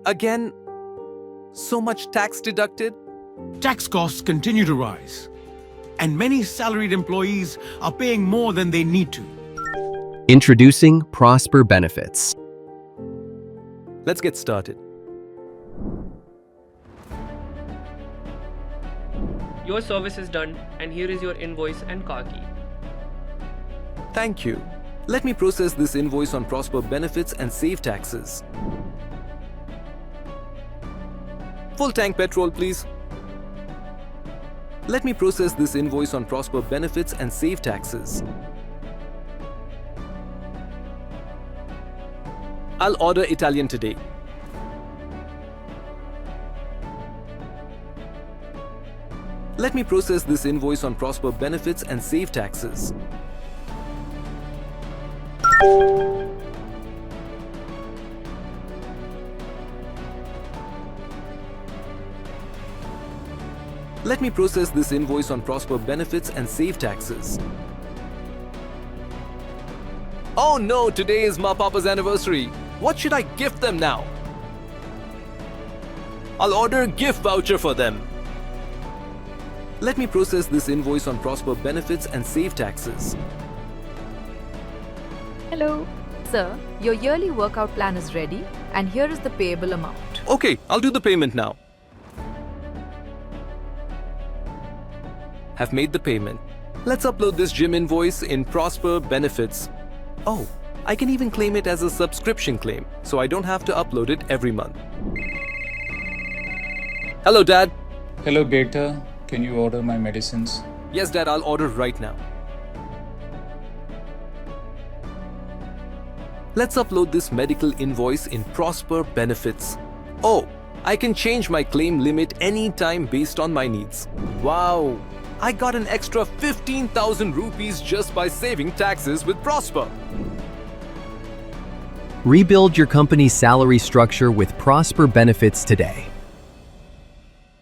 Again, so much tax deducted? Tax costs continue to rise, and many salaried employees are paying more than they need to. Introducing Prosperr Benefits. Let's get started. Your service is done, and here is your invoice and car key. Thank you. Let me process this invoice on Prosperr Benefits and save taxes. Full tank petrol, please. Let me process this invoice on Prosperr Benefits and save taxes. I'll order Italian today. Let me process this invoice on Prosperr Benefits and save taxes. Let me process this invoice on Prosperr Benefits and save taxes. Oh no, today is my papa's anniversary. What should I gift them now? I'll order a gift voucher for them. Let me process this invoice on Prosperr Benefits and save taxes. Hello. Sir, your yearly workout plan is ready and here is the payable amount. Okay, I'll do the payment now. Have made the payment. Let's upload this gym invoice in Prosperr Benefits. Oh, I can even claim it as a subscription claim, so I don't have to upload it every month. Hello, Dad. Hello, Beta. Can you order my medicines? Yes, Dad, I'll order right now. Let's upload this medical invoice in Prosperr Benefits. Oh, I can change my claim limit anytime based on my needs. Wow, I got an extra 15,000 rupees just by saving taxes with Prosperr. Rebuild your company's salary structure with Prosperr Benefits today.